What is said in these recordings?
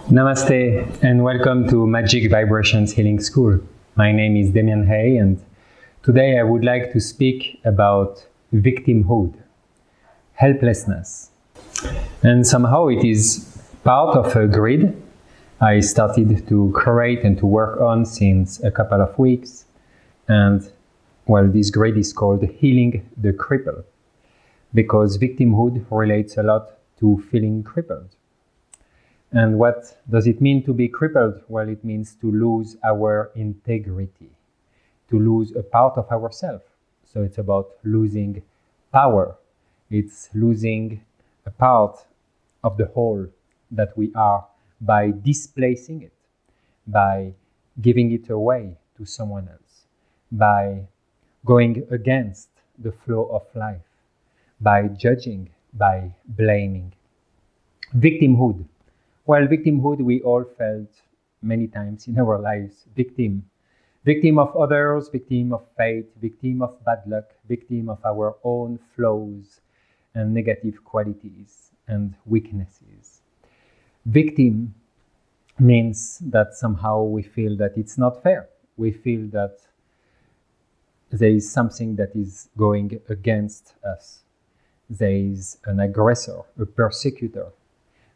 Namaste and welcome to Magic Vibrations Healing School. My name is Damien Hay and today I would like to speak about victimhood, helplessness. And somehow it is part of a grid I started to create and to work on since a couple of weeks. And this grid is called Healing the Cripple because victimhood relates a lot to feeling crippled. And what does it mean to be crippled? Well, it means to lose our integrity, to lose a part of ourselves. So it's about losing power. It's losing a part of the whole that we are by displacing it, by giving it away to someone else, by going against the flow of life, by judging, by blaming. Victimhood. Well, victimhood, we all felt many times in our lives. Victim of others, victim of fate, victim of bad luck, victim of our own flaws and negative qualities and weaknesses. Victim means that somehow we feel that it's not fair. We feel that there is something that is going against us. There is an aggressor, a persecutor.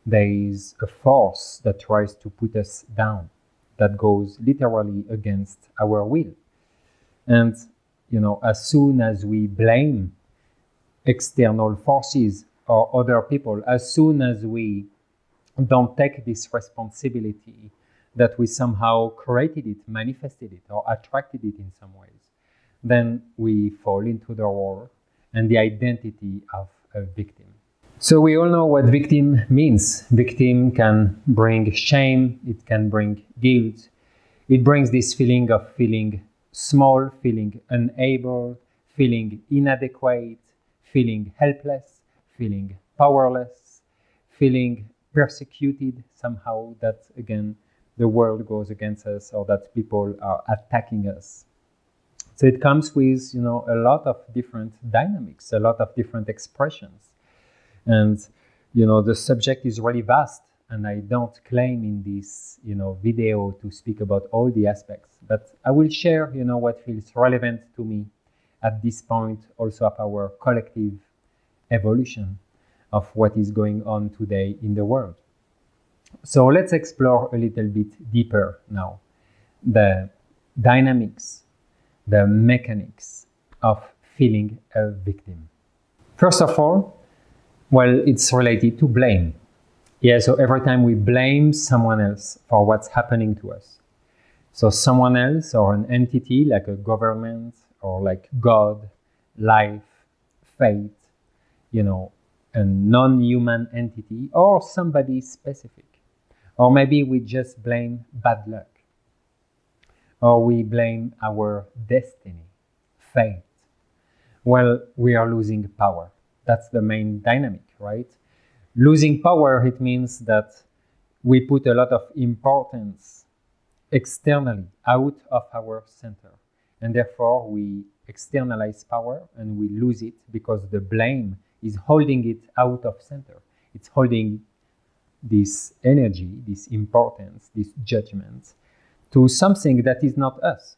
There is a force that tries to put us down, that goes literally against our will. And, as soon as we blame external forces or other people, as soon as we don't take this responsibility that we somehow created it, manifested it, or attracted it in some ways, then we fall into the role and the identity of a victim. So we all know what victim means. Victim can bring shame, it can bring guilt. It brings this feeling of feeling small, feeling unable, feeling inadequate, feeling helpless, feeling powerless, feeling persecuted somehow, that again the world goes against us or that people are attacking us. So it comes with a lot of different dynamics, a lot of different expressions. And, the subject is really vast, and I don't claim in this, video to speak about all the aspects, but I will share, what feels relevant to me at this point also of our collective evolution of what is going on today in the world. So let's explore a little bit deeper now the dynamics, the mechanics of feeling a victim. First of all, it's related to blame. So every time we blame someone else for what's happening to us. So someone else or an entity like a government or like God, life, fate, a non-human entity or somebody specific. Or maybe we just blame bad luck. Or we blame our destiny, fate. We are losing power. That's the main dynamic, right? Losing power, it means that we put a lot of importance externally out of our center. And therefore, we externalize power and we lose it because the blame is holding it out of center. It's holding this energy, this importance, this judgment to something that is not us.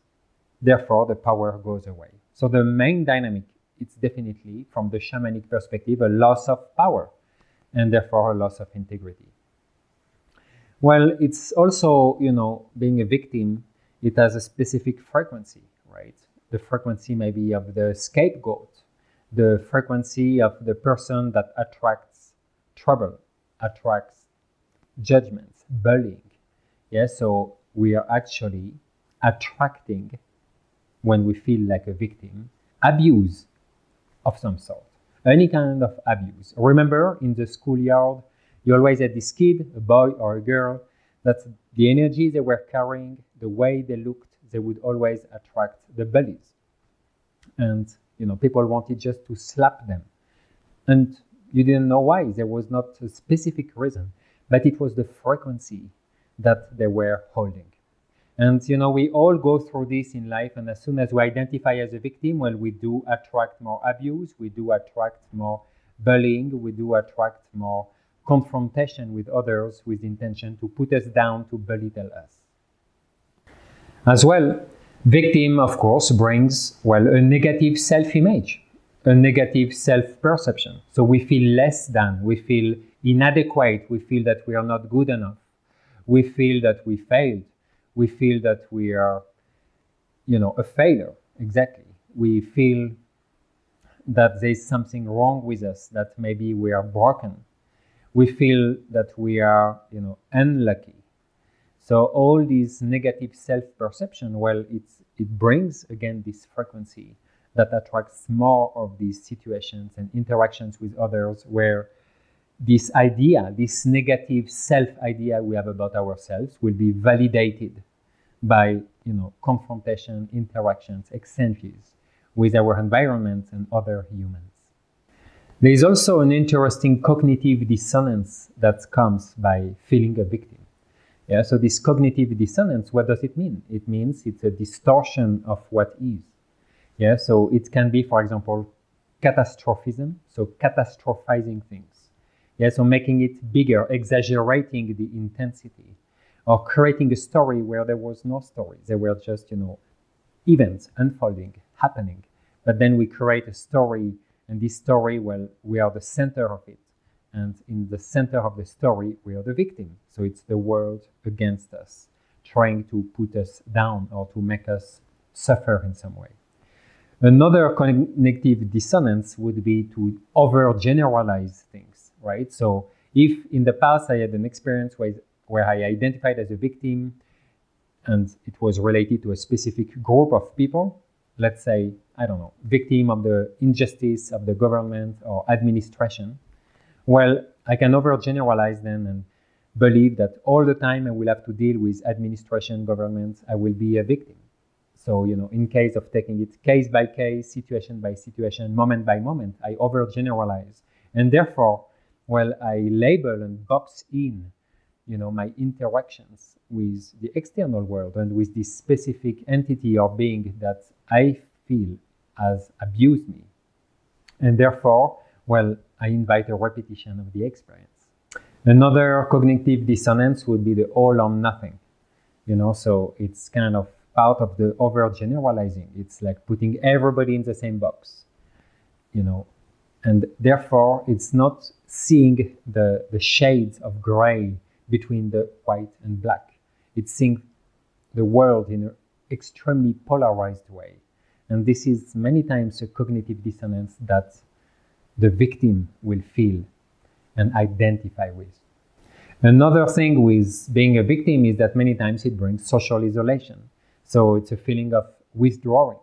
Therefore, the power goes away. So the main dynamic, it's definitely, from the shamanic perspective, a loss of power and therefore a loss of integrity. It's also, being a victim, it has a specific frequency, right? The frequency maybe of the scapegoat, the frequency of the person that attracts trouble, attracts judgments, bullying. So we are actually attracting, when we feel like a victim, abuse of some sort, any kind of abuse. Remember, in the schoolyard, you always had this kid, a boy or a girl, that the energy they were carrying, the way they looked, they would always attract the bullies. And, people wanted just to slap them. And you didn't know why. There was not a specific reason, but it was the frequency that they were holding. And, we all go through this in life. And as soon as we identify as a victim, we do attract more abuse. We do attract more bullying. We do attract more confrontation with others with intention to put us down, to belittle us. As well, victim, of course, brings, well, a negative self-image, a negative self-perception. So we feel less than, we feel inadequate, we feel that we are not good enough, we feel that we failed, we feel that we are, a failure, exactly. We feel that there's something wrong with us, that maybe we are broken. We feel that we are, unlucky. So all these negative self-perception, well, it brings, again, this frequency that attracts more of these situations and interactions with others where this idea, this negative self-idea we have about ourselves will be validated by, confrontation, interactions, exchanges with our environment and other humans. There is also an interesting cognitive dissonance that comes by feeling a victim. Yeah, so this cognitive dissonance, what does it mean? It means it's a distortion of what is. Yeah, so it can be, for example, catastrophism, so catastrophizing things. Yeah, so making it bigger, exaggerating the intensity, or creating a story where there was no story. There were just, events unfolding, happening. But then we create a story, and this story, well, we are the center of it. And in the center of the story, we are the victim. So it's the world against us, trying to put us down or to make us suffer in some way. Another cognitive dissonance would be to overgeneralize things, right? So if in the past I had an experience where I identified as a victim and it was related to a specific group of people, let's say, I don't know, victim of the injustice of the government or administration, well, I can overgeneralize then and believe that all the time I will have to deal with administration, government, I will be a victim. So, in case of taking it case by case, situation by situation, moment by moment, I overgeneralize. And therefore, well, I label and box in, my interactions with the external world and with this specific entity or being that I feel has abused me. And therefore, well, I invite a repetition of the experience. Another cognitive dissonance would be the all or nothing. So it's kind of part of the overgeneralizing. It's like putting everybody in the same box, and therefore it's not seeing the shades of gray between the white and black. It's seeing the world in an extremely polarized way. And this is many times a cognitive dissonance that the victim will feel and identify with. Another thing with being a victim is that many times it brings social isolation. So it's a feeling of withdrawing,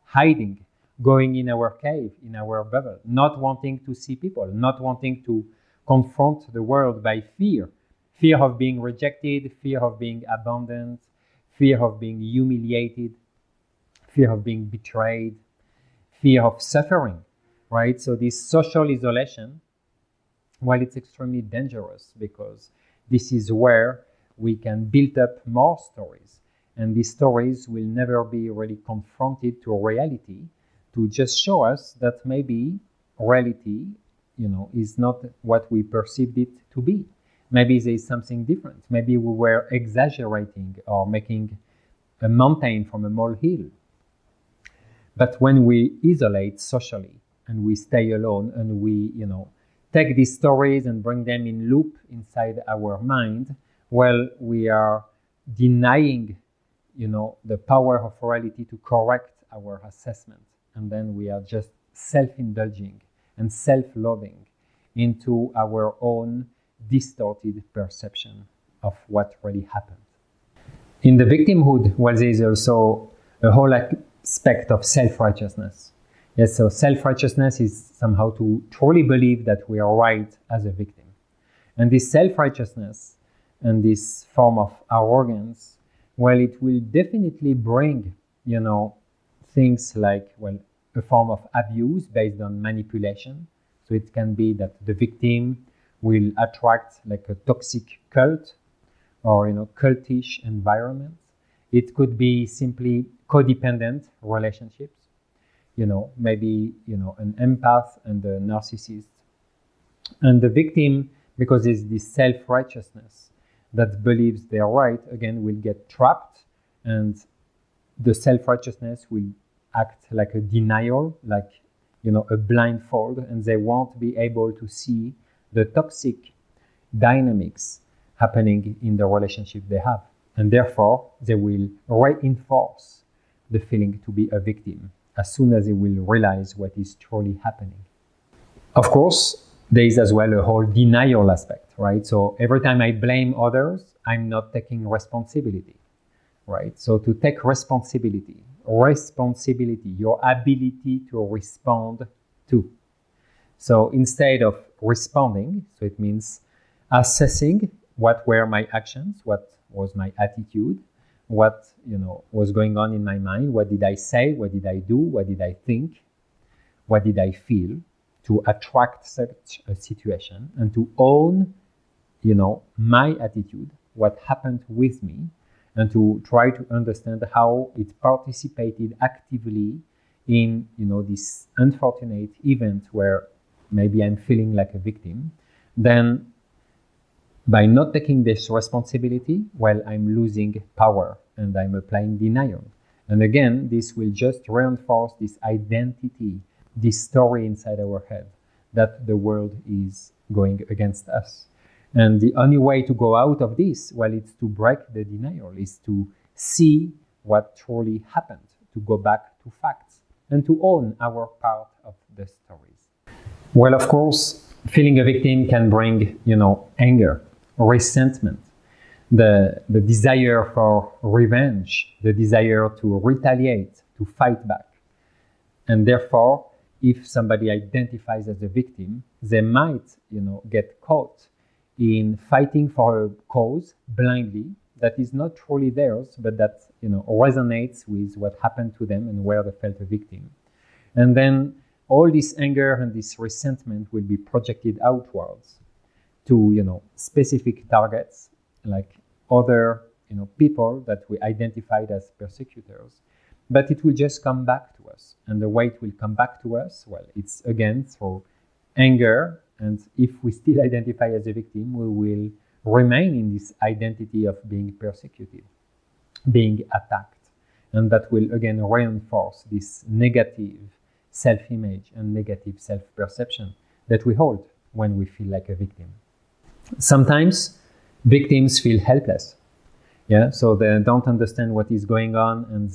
hiding, going in our cave, in our bubble, not wanting to see people, not wanting to confront the world by fear. Fear of being rejected, fear of being abandoned, fear of being humiliated, fear of being betrayed, fear of suffering, right? So this social isolation, well, it's extremely dangerous because this is where we can build up more stories. And these stories will never be really confronted to reality, to just show us that maybe reality, is not what we perceived it to be. Maybe there is something different. Maybe we were exaggerating or making a mountain from a molehill. But when we isolate socially and we stay alone and we, take these stories and bring them in loop inside our mind, well, we are denying, the power of reality to correct our assessment. And then we are just self-indulging and self-loathing into our own distorted perception of what really happened. In the victimhood, well, there is also a whole aspect of self-righteousness. Yes, so self-righteousness is somehow to truly believe that we are right as a victim. And this self-righteousness and this form of arrogance, well, it will definitely bring, things like, well, a form of abuse based on manipulation. So it can be that the victim will attract like a toxic cult or, cultish environment. It could be simply codependent relationships. Maybe, an empath and a narcissist. And the victim because it's this self-righteousness that believes they're right, again, will get trapped, and the self-righteousness will act like a denial, like, a blindfold, and they won't be able to see the toxic dynamics happening in the relationship they have. And therefore, they will reinforce the feeling to be a victim as soon as they will realize what is truly happening. Of course, there is as well a whole denial aspect, right? So every time I blame others, I'm not taking responsibility, right? So to take responsibility, your ability to respond to. So instead of responding, so it means assessing what were my actions, what was my attitude, what was going on in my mind, what did I say, what did I do, what did I think, what did I feel, to attract such a situation, and to own my attitude, what happened with me, and to try to understand how it participated actively in this unfortunate event where maybe I'm feeling like a victim. Then by not taking this responsibility, well, I'm losing power and I'm applying denial. And again, this will just reinforce this identity, this story inside our head that the world is going against us. And the only way to go out of this, well, it's to break the denial, is to see what truly happened, to go back to facts, and to own our part of the stories. Well, of course, feeling a victim can bring, anger, resentment, the desire for revenge, the desire to retaliate, to fight back. And therefore, if somebody identifies as a victim, they might, get caught in fighting for a cause blindly that is not truly theirs, but that resonates with what happened to them and where they felt a victim. And then all this anger and this resentment will be projected outwards to specific targets, like other people that we identified as persecutors. But it will just come back to us. And the way it will come back to us, well, it's again through anger. And if we still identify as a victim, we will remain in this identity of being persecuted, being attacked. And that will again reinforce this negative self-image and negative self-perception that we hold when we feel like a victim. Sometimes victims feel helpless. So they don't understand what is going on, and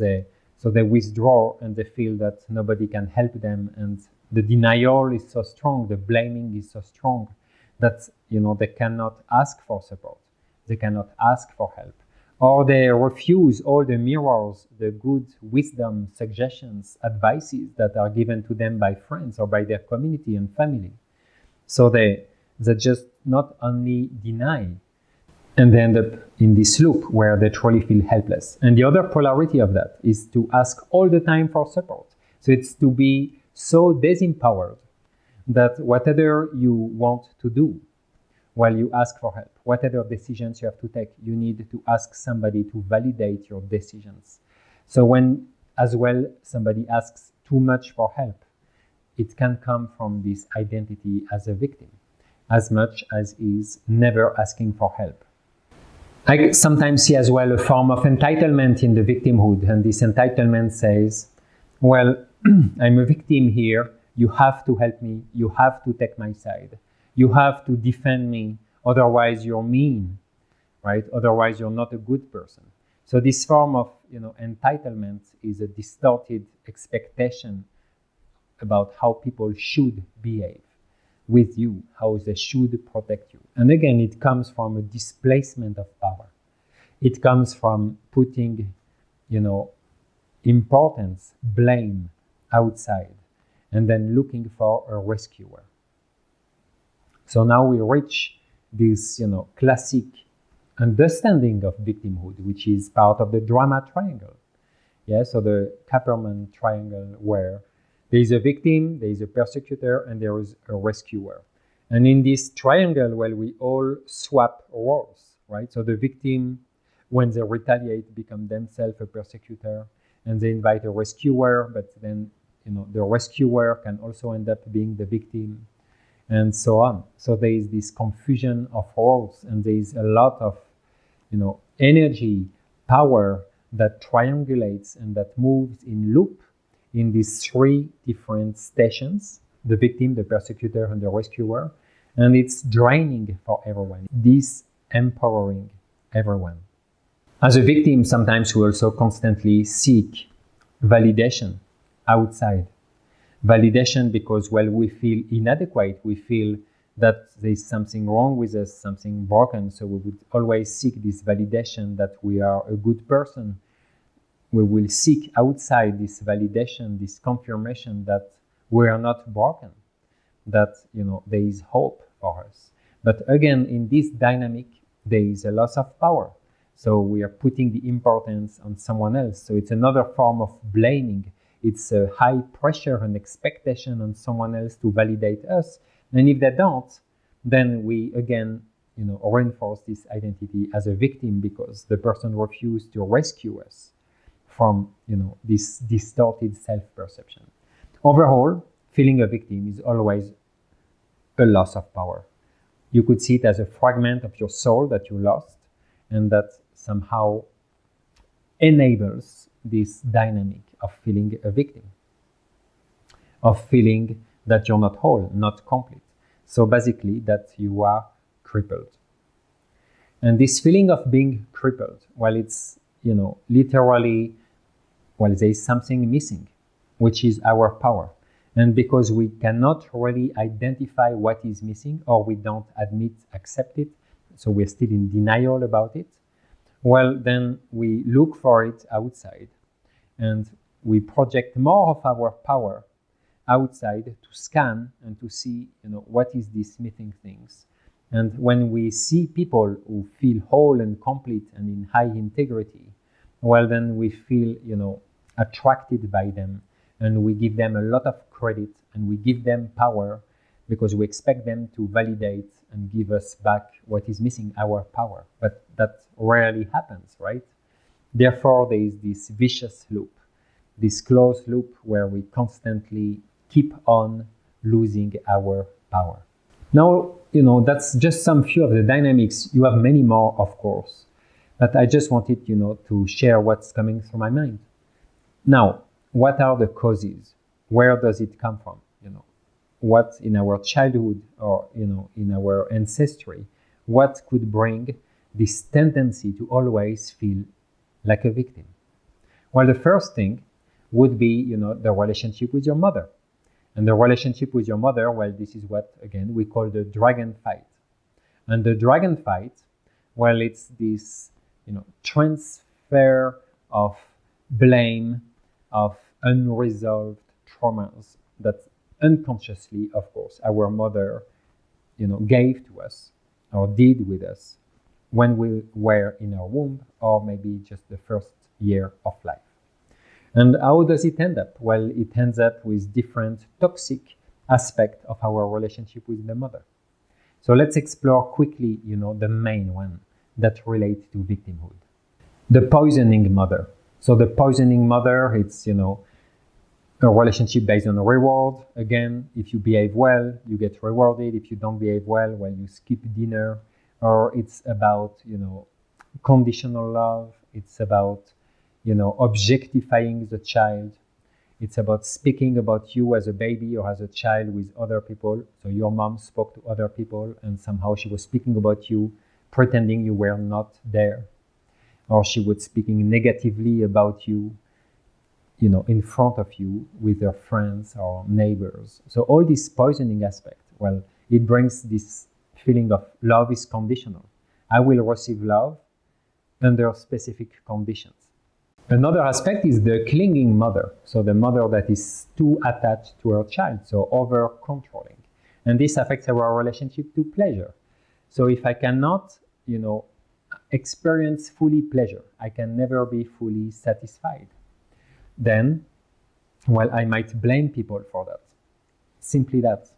so they withdraw, and they feel that nobody can help them, and the denial is so strong, the blaming is so strong that they cannot ask for support, they cannot ask for help, or they refuse all the mirrors, the good wisdom, suggestions, advices that are given to them by friends or by their community and family. So they just not only deny, and they end up in this loop where they truly feel helpless. And the other polarity of that is to ask all the time for support. So it's to be so disempowered that whatever you want to do, while you ask for help, whatever decisions you have to take, you need to ask somebody to validate your decisions. So when as well somebody asks too much for help, it can come from this identity as a victim, as much as is never asking for help. I sometimes see as well a form of entitlement in the victimhood, and this entitlement says, well, I'm a victim here, you have to help me, you have to take my side, you have to defend me, otherwise you're mean, right? Otherwise you're not a good person. So this form of entitlement is a distorted expectation about how people should behave with you, how they should protect you. And again, it comes from a displacement of power. It comes from putting, importance, blame outside, and then looking for a rescuer. So now we reach this, classic understanding of victimhood, which is part of the drama triangle. So the Kapperman triangle, where there is a victim, there is a persecutor, and there is a rescuer. And in this triangle, well, we all swap roles, right? So the victim, when they retaliate, become themselves a persecutor, and they invite a rescuer, but then, the rescuer can also end up being the victim. and so on. So there is this confusion of roles, and there is a lot of, energy, power that triangulates and that moves in loop in these three different stations: the victim, the persecutor, and the rescuer. And it's draining for everyone, disempowering everyone. As a victim, sometimes we also constantly seek validation outside. Validation because, well, we feel inadequate, we feel that there's something wrong with us, something broken, so we would always seek this validation that we are a good person. We will seek outside this validation, this confirmation that we are not broken, that there is hope for us. But again, in this dynamic, there is a loss of power. So we are putting the importance on someone else. So it's another form of blaming. It's a high pressure and expectation on someone else to validate us. And if they don't, then we again, reinforce this identity as a victim because the person refused to rescue us from, this distorted self-perception. Overall, feeling a victim is always a loss of power. You could see it as a fragment of your soul that you lost, and that somehow enables this dynamic of feeling a victim, of feeling that you're not whole, not complete. So basically that you are crippled. And this feeling of being crippled, well, it's, literally, well, there is something missing, which is our power. And because we cannot really identify what is missing, or we don't accept it, so we're still in denial about it, well, then we look for it outside. And we project more of our power outside to scan and to see, what is this missing things. And when we see people who feel whole and complete and in high integrity, well, then we feel, attracted by them, and we give them a lot of credit, and we give them power because we expect them to validate and give us back what is missing, our power. But that rarely happens, right? Therefore, there is this vicious loop, this closed loop where we constantly keep on losing our power. Now, that's just some few of the dynamics. You have many more, of course, but I just wanted, to share what's coming through my mind. Now, what are the causes? Where does it come from? What in our childhood or, in our ancestry, what could bring this tendency to always feel like a victim? Well, the first thing would be, the relationship with your mother. And the relationship with your mother, well, this is what, again, we call the dragon fight. And the dragon fight, well, it's this, transfer of blame, of unresolved traumas that unconsciously, of course, our mother, gave to us or did with us when we were in our womb, or maybe just the first year of life. And how does it end up? Well, it ends up with different toxic aspects of our relationship with the mother. So let's explore quickly, the main one that relates to victimhood. The poisoning mother. So the poisoning mother, it's, a relationship based on a reward. Again, if you behave well, you get rewarded. If you don't behave well, you skip dinner. Or it's about, conditional love. It's about, objectifying the child. It's about speaking about you as a baby or as a child with other people. So your mom spoke to other people and somehow she was speaking about you, pretending you were not there. Or she was speaking negatively about you, in front of you with her friends or neighbors. So all this poisoning aspect, well, it brings this feeling of love is conditional. I will receive love under specific conditions. Another aspect is the clinging mother. So the mother that is too attached to her child, so over-controlling. And this affects our relationship to pleasure. So if I cannot, experience fully pleasure, I can never be fully satisfied. Then, well, I might blame people for that. Simply that,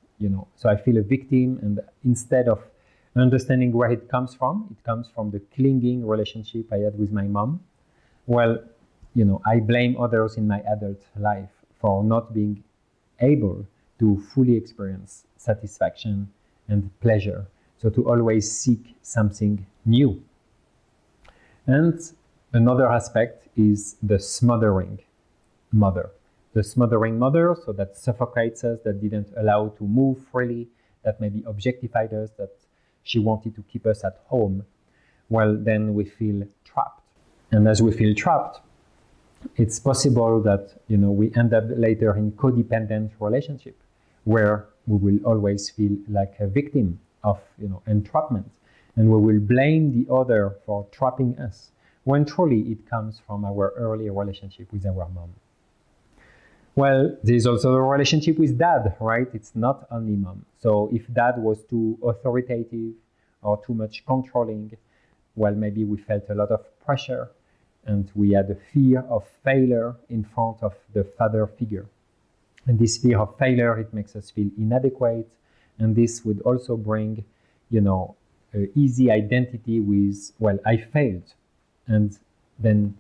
So I feel a victim, and instead of understanding where it comes from the clinging relationship I had with my mom. Well, I blame others in my adult life for not being able to fully experience satisfaction and pleasure. So to always seek something new. And another aspect is the smothering mother. The smothering mother, so that suffocates us, that didn't allow to move freely, that maybe objectified us, that she wanted to keep us at home. Well, then we feel trapped. And as we feel trapped, it's possible that we end up later in codependent relationship where we will always feel like a victim of entrapment, and we will blame the other for trapping us, when truly it comes from our early relationship with our mom. Well, there's also the relationship with dad, right? It's not only mom. So if dad was too authoritative or too much controlling, well, maybe we felt a lot of pressure and we had a fear of failure in front of the father figure. And this fear of failure, it makes us feel inadequate. And this would also bring, easy identity with, well, I failed. And then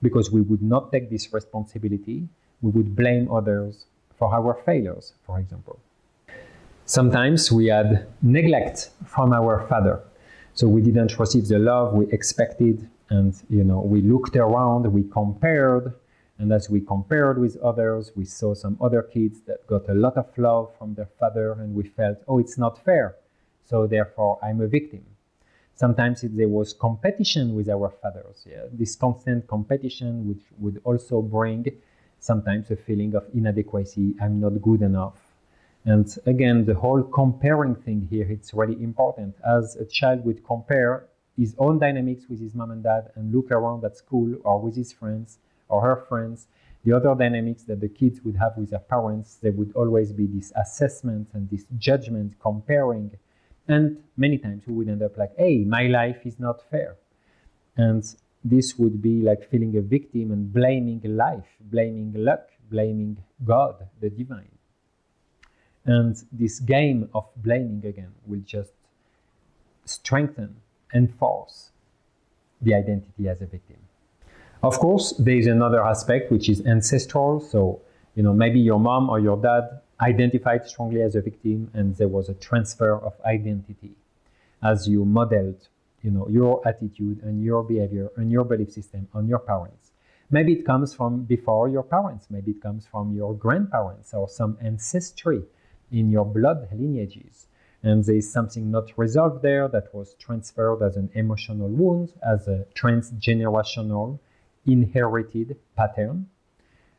because we would not take this responsibility, we would blame others for our failures, for example. Sometimes we had neglect from our father. So we didn't receive the love we expected, and we looked around, we compared, and as we compared with others, we saw some other kids that got a lot of love from their father, and we felt, oh, it's not fair, so therefore I'm a victim. Sometimes there was competition with our fathers. Yeah? This constant competition, which would also bring sometimes a feeling of inadequacy, I'm not good enough. And again, the whole comparing thing here, it's really important. As a child would compare his own dynamics with his mom and dad and look around at school or with his friends or her friends, the other dynamics that the kids would have with their parents, there would always be this assessment and this judgment, comparing. And many times we would end up like, hey, my life is not fair. And this would be like feeling a victim and blaming life, blaming luck, blaming God, the divine. And this game of blaming again will just strengthen, enforce the identity as a victim. Of course, there is another aspect which is ancestral. So, maybe your mom or your dad identified strongly as a victim, and there was a transfer of identity as you modeled, your attitude and your behavior and your belief system on your parents. Maybe it comes from before your parents. Maybe it comes from your grandparents or some ancestry in your blood lineages. And there is something not resolved there that was transferred as an emotional wound, as a transgenerational inherited pattern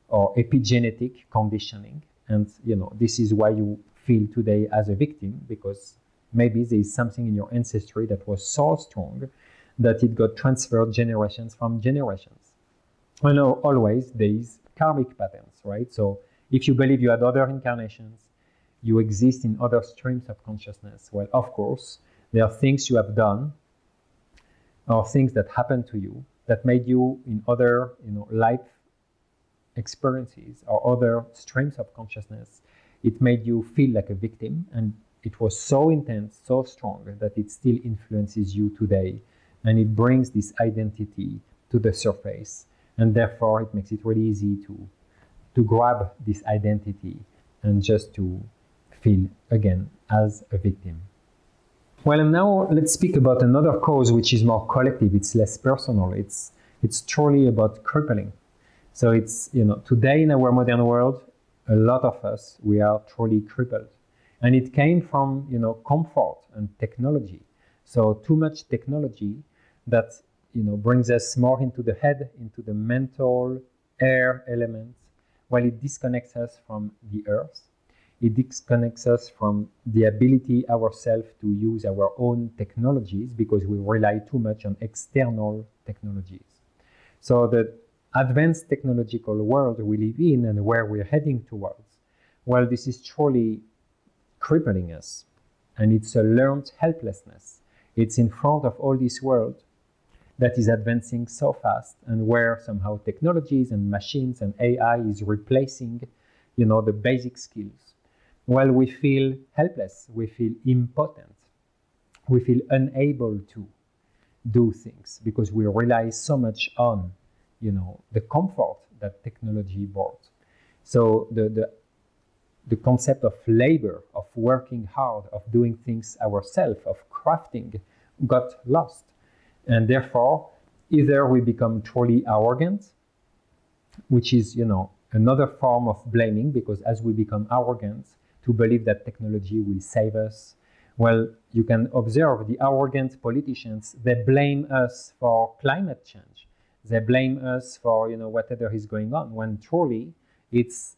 or epigenetic conditioning. And this is why you feel today as a victim, because maybe there is something in your ancestry that was so strong that it got transferred generations from generations. I know always there is karmic patterns, right? So if you believe you had other incarnations, you exist in other streams of consciousness. Well, of course, there are things you have done or things that happened to you that made you in other, life experiences or other streams of consciousness. It made you feel like a victim, and it was so intense, so strong that it still influences you today, and it brings this identity to the surface, and therefore it makes it really easy to grab this identity and just to feel again as a victim. Well, and now let's speak about another cause which is more collective. It's less personal. It's truly about crippling. So it's, today in our modern world, a lot of us, we are truly crippled. And it came from, comfort and technology. So too much technology that, brings us more into the head, into the mental air elements, while it disconnects us from the earth. It disconnects us from the ability ourselves to use our own technologies, because we rely too much on external technologies. So the advanced technological world we live in and where we're heading towards, well, this is truly crippling us, and it's a learned helplessness. It's in front of all this world that is advancing so fast, and where somehow technologies and machines and AI is replacing, the basic skills. Well, we feel helpless, we feel impotent, we feel unable to do things because we rely so much on, the comfort that technology brought. So the the concept of labor, of working hard, of doing things ourselves, of crafting, got lost. And therefore, either we become truly arrogant, which is, another form of blaming, because as we become arrogant to believe that technology will save us, well, you can observe the arrogant politicians, they blame us for climate change. They blame us for, whatever is going on, when truly it's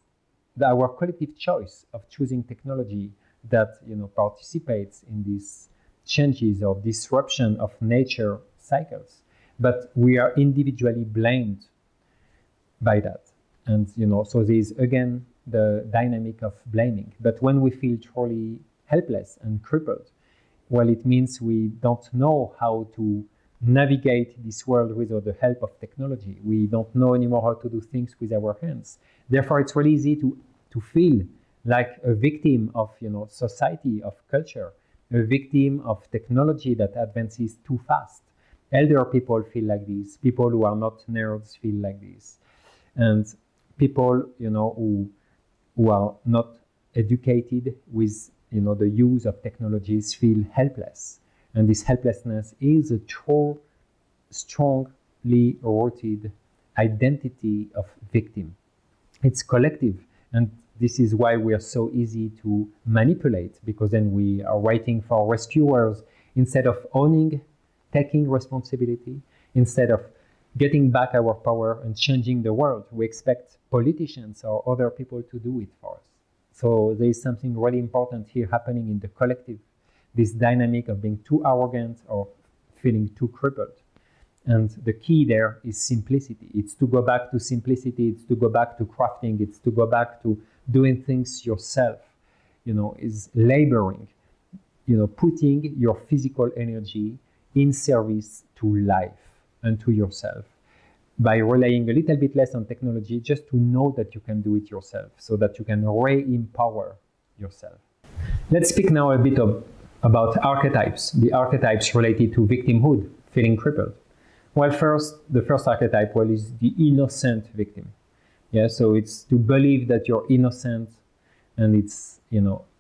our collective choice of choosing technology that, participates in these changes or disruption of nature cycles. But we are individually blamed by that. And, so there's again the dynamic of blaming. But when we feel truly helpless and crippled, well, it means we don't know how to navigate this world without the help of technology. We don't know anymore how to do things with our hands. Therefore, it's really easy to feel like a victim of, society, of culture, a victim of technology that advances too fast. Elder people feel like this. People who are not nerds feel like this. And people, who are not educated with, the use of technologies feel helpless. And this helplessness is a true, strongly rooted identity of victim. It's collective. And this is why we are so easy to manipulate, because then we are waiting for rescuers instead of owning, taking responsibility, instead of getting back our power and changing the world. We expect politicians or other people to do it for us. So there is something really important here happening in the collective, this dynamic of being too arrogant or feeling too crippled. And the key there is simplicity. It's to go back to simplicity. It's to go back to crafting. It's to go back to doing things yourself, is laboring, putting your physical energy in service to life and to yourself by relying a little bit less on technology, just to know that you can do it yourself so that you can re-empower yourself. Let's speak now a bit about archetypes, the archetypes related to victimhood, feeling crippled. Well, the first archetype, is the innocent victim. Yeah, so it's to believe that you're innocent, and it's,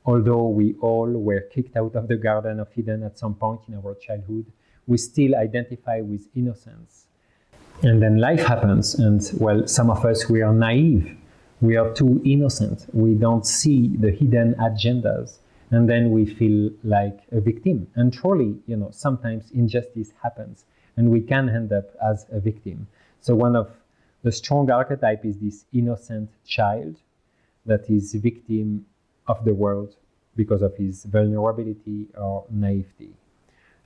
although we all were kicked out of the Garden of Eden at some point in our childhood, we still identify with innocence. And then life happens, and, well, some of us, we are naive. We are too innocent. We don't see the hidden agendas, and then we feel like a victim. And truly, sometimes injustice happens, and we can end up as a victim. So one of the strong archetype is this innocent child that is victim of the world because of his vulnerability or naivety.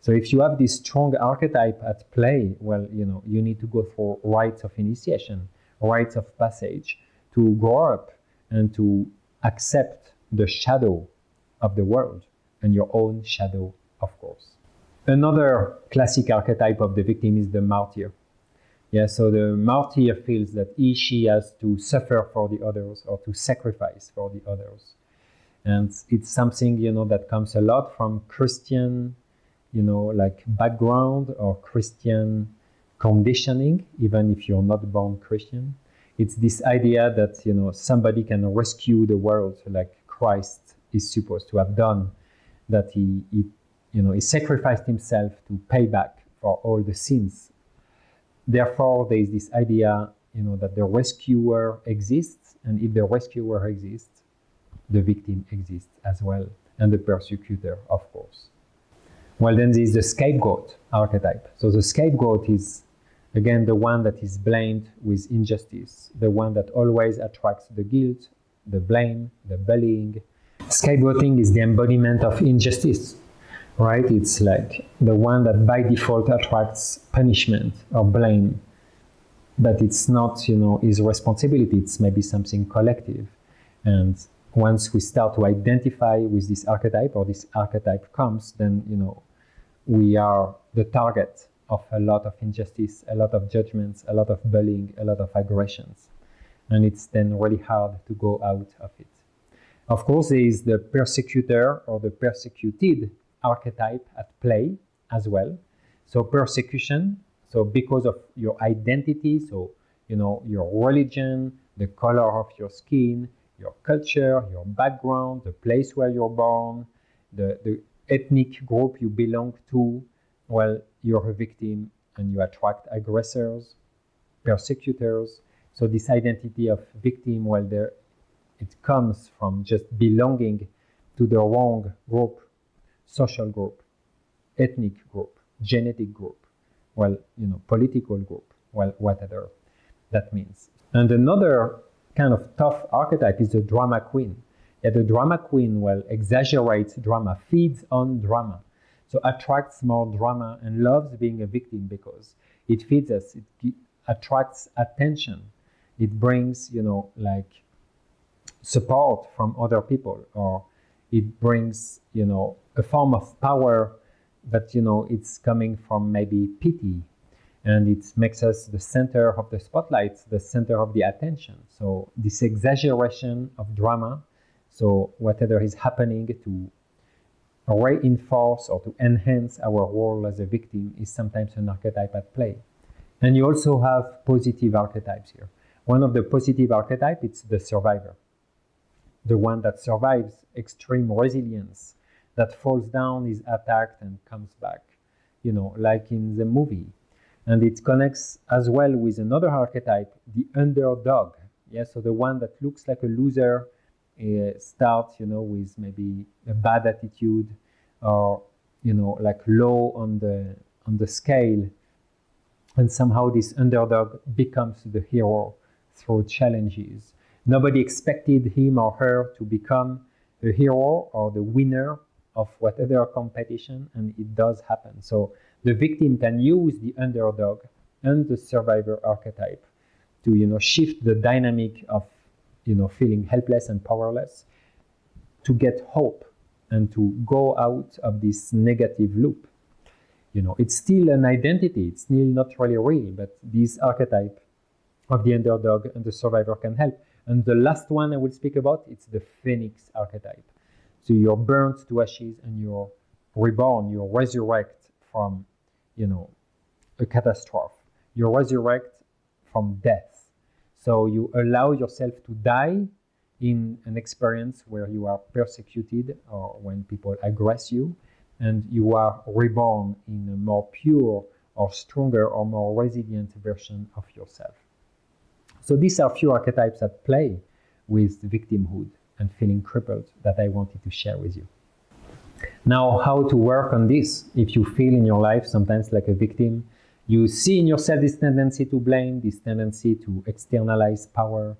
So if you have this strong archetype at play, well, you need to go through rites of initiation, rites of passage, to grow up and to accept the shadow of the world and your own shadow, of course. Another classic archetype of the victim is the martyr. Yeah, so the martyr feels that she has to suffer for the others or to sacrifice for the others. And it's something, that comes a lot from Christian, background or Christian conditioning, even if you're not born Christian. It's this idea that, somebody can rescue the world like Christ is supposed to have done, that he sacrificed himself to pay back for all the sins. Therefore, there is this idea, that the rescuer exists, and if the rescuer exists, the victim exists as well, and the persecutor, of course. Well, then there is the scapegoat archetype. So the scapegoat is, again, the one that is blamed with injustice, the one that always attracts the guilt, the blame, the bullying. Scapegoating is the embodiment of injustice, right? It's like the one that by default attracts punishment or blame, but it's not, his responsibility. It's maybe something collective. And once we start to identify with this archetype, or this archetype comes, then, we are the target of a lot of injustice, a lot of judgments, a lot of bullying, a lot of aggressions. And it's then really hard to go out of it. Of course, there is the persecutor or the persecuted archetype at play as well. So persecution, so because of your identity, so, your religion, the color of your skin, your culture, your background, the place where you're born, the ethnic group you belong to, well, you're a victim and you attract aggressors, persecutors. So this identity of victim, well, it comes from just belonging to the wrong group, social group, ethnic group, genetic group, well, political group, well, whatever that means. And another kind of tough archetype is the drama queen. Yeah, the drama queen, well, exaggerates drama, feeds on drama. So attracts more drama and loves being a victim because it feeds us, it attracts attention. It brings, like support from other people, or it brings, a form of power that, it's coming from maybe pity, and it makes us the center of the spotlight, the center of the attention. So this exaggeration of drama, so whatever is happening to reinforce or to enhance our role as a victim is sometimes an archetype at play. And you also have positive archetypes here. One of the positive archetypes, it's the survivor. The one that survives extreme resilience, that falls down, is attacked and comes back, like in the movie. And it connects as well with another archetype, the underdog. Yeah, so the one that looks like a loser starts, with maybe a bad attitude, or like low on the scale, and somehow this underdog becomes the hero through challenges. Nobody expected him or her to become a hero or the winner of whatever competition, and it does happen. So the victim can use the underdog and the survivor archetype to shift the dynamic of feeling helpless and powerless, to get hope and to go out of this negative loop. It's still an identity, it's still not really real, but this archetype of the underdog and the survivor can help. And the last one I will speak about, it's the phoenix archetype. So you're burnt to ashes and you're reborn, you resurrect from a catastrophe. You resurrect from death. So you allow yourself to die in an experience where you are persecuted or when people aggress you, and you are reborn in a more pure or stronger or more resilient version of yourself. So these are few archetypes at play with victimhood and feeling crippled that I wanted to share with you. Now, how to work on this? If you feel in your life sometimes like a victim, you see in yourself this tendency to blame, this tendency to externalize power,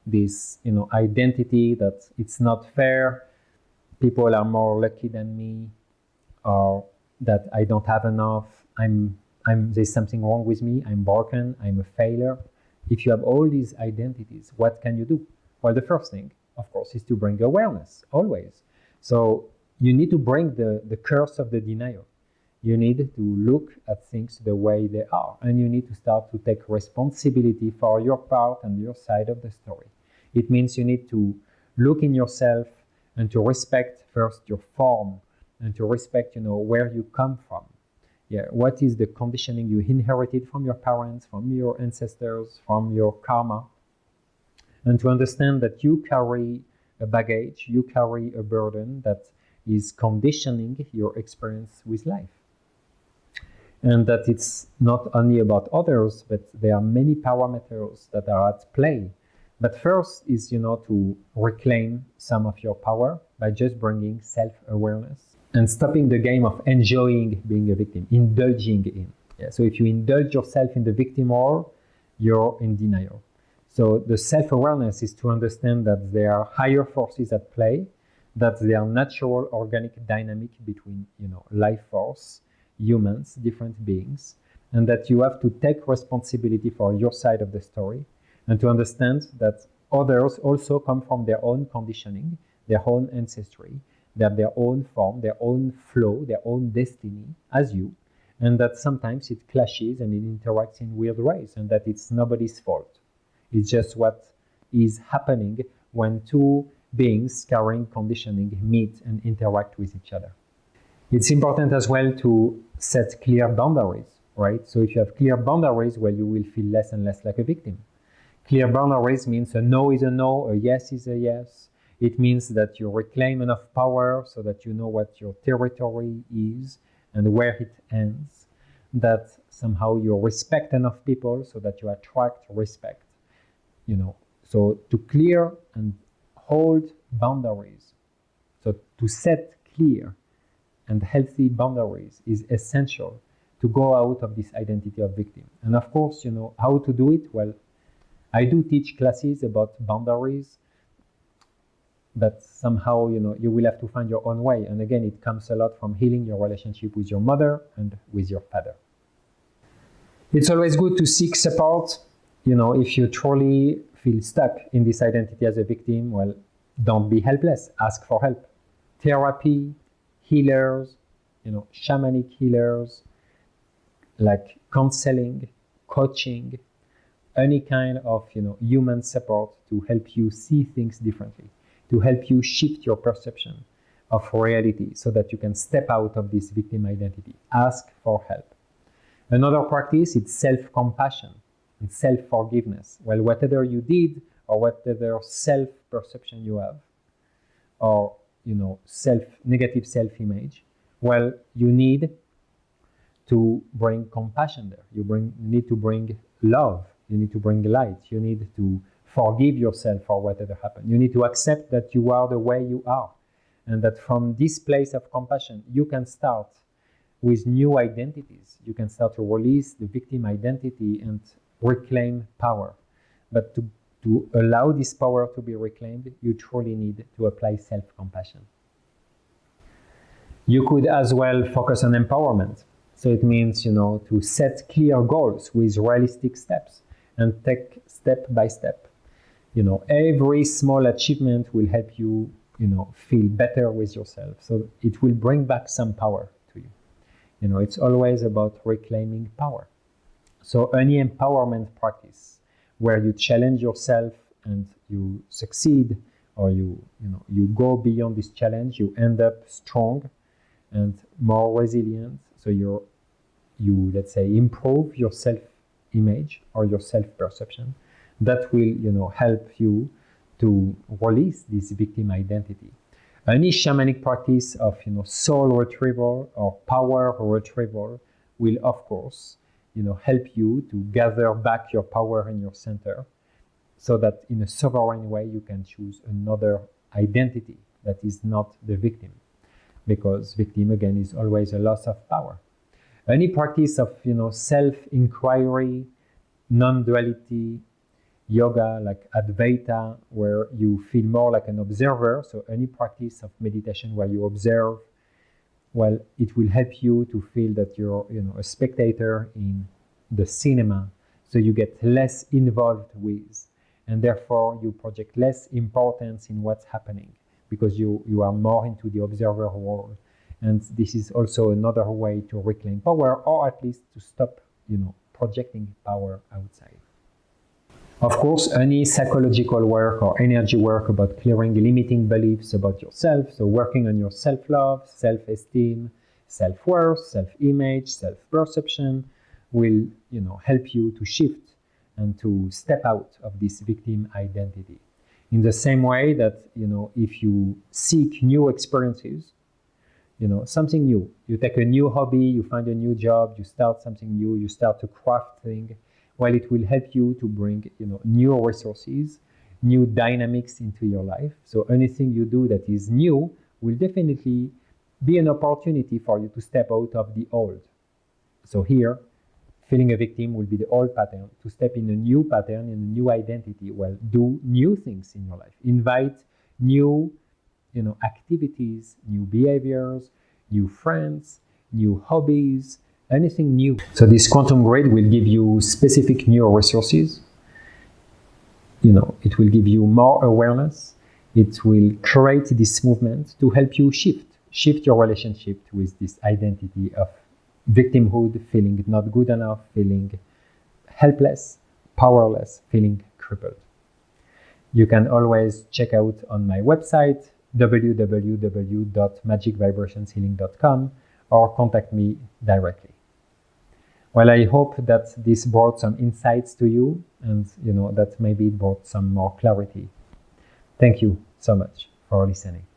this identity that it's not fair, people are more lucky than me, or that I don't have enough, there's something wrong with me, I'm broken, I'm a failure. If you have all these identities, what can you do? Well, the first thing, of course, is to bring awareness, always. So you need to bring the curse of the denial. You need to look at things the way they are, and you need to start to take responsibility for your part and your side of the story. It means you need to look in yourself and to respect first your form and to respect, where you come from. Yeah, what is the conditioning you inherited from your parents, from your ancestors, from your karma, and to understand that you carry a baggage, you carry a burden that is conditioning your experience with life. And that it's not only about others, but there are many parameters that are at play. But first is, to reclaim some of your power by just bringing self-awareness and stopping the game of enjoying being a victim, indulging in. Yeah, so if you indulge yourself in the victim role, you're in denial. So the self-awareness is to understand that there are higher forces at play, that there are natural organic dynamic between, life force, humans, different beings, and that you have to take responsibility for your side of the story, and to understand that others also come from their own conditioning, their own ancestry, they have their own form, their own flow, their own destiny as you, and that sometimes it clashes and it interacts in weird ways, and that it's nobody's fault. It's just what is happening when two beings carrying conditioning meet and interact with each other. It's important as well to set clear boundaries, right? So if you have clear boundaries, well, you will feel less and less like a victim. Clear boundaries means a no is a no, a yes is a yes. It means that you reclaim enough power so that you know what your territory is and where it ends. That somehow you respect enough people so that you attract respect. So to clear and hold boundaries, so to set clear and healthy boundaries is essential to go out of this identity of victim. And of course, how to do it? Well, I do teach classes about boundaries, but somehow, you will have to find your own way. And again, it comes a lot from healing your relationship with your mother and with your father. It's always good to seek support. If you truly feel stuck in this identity as a victim, well, don't be helpless. Ask for help. Therapy, healers, shamanic healers, like counseling, coaching, any kind of human support to help you see things differently, to help you shift your perception of reality so that you can step out of this victim identity. Ask for help. Another practice is self-compassion and self-forgiveness. Well, whatever you did or whatever self-perception you have, or negative self-image, well, you need to bring compassion there. You need to bring love. You need to bring light. You need to forgive yourself for whatever happened. You need to accept that you are the way you are, and that from this place of compassion, you can start with new identities. You can start to release the victim identity and reclaim power. But to allow this power to be reclaimed, you truly need to apply self-compassion. You could as well focus on empowerment. So it means, to set clear goals with realistic steps and take step by step. Every small achievement will help you, feel better with yourself. So it will bring back some power to you. It's always about reclaiming power. So any empowerment practice where you challenge yourself and you succeed, or you go beyond this challenge, you end up strong and more resilient. So you let's say improve your self-image or your self-perception. That will help you to release this victim identity. Any shamanic practice of soul retrieval or power retrieval will of course help you to gather back your power in your center, so that in a sovereign way you can choose another identity that is not the victim, because victim again is always a loss of power. Any practice of self-inquiry, non-duality, yoga like Advaita, where you feel more like an observer. So any practice of meditation where you observe, well, it will help you to feel that you're a spectator in the cinema. So you get less involved with, and therefore you project less importance in what's happening, because you are more into the observer role. And this is also another way to reclaim power, or at least to stop projecting power outside. Of course, any psychological work or energy work about clearing limiting beliefs about yourself, so working on your self-love, self-esteem, self-worth, self-image, self-perception, will help you to shift and to step out of this victim identity. In the same way that if you seek new experiences, something new, you take a new hobby, you find a new job, you start something new, you start to craft things. Well, it will help you to bring new resources, new dynamics into your life. So anything you do that is new will definitely be an opportunity for you to step out of the old. So here, feeling a victim will be the old pattern. To step in a new pattern, in a new identity, well, do new things in your life. Invite new activities, new behaviors, new friends, new hobbies, anything new. So this quantum grid will give you specific new resources. It will give you more awareness. It will create this movement to help you shift your relationship with this identity of victimhood, feeling not good enough, feeling helpless, powerless, feeling crippled. You can always check out on my website, www.magicvibrationshealing.com, or contact me directly. Well, I hope that this brought some insights to you, and that maybe it brought some more clarity. Thank you so much for listening.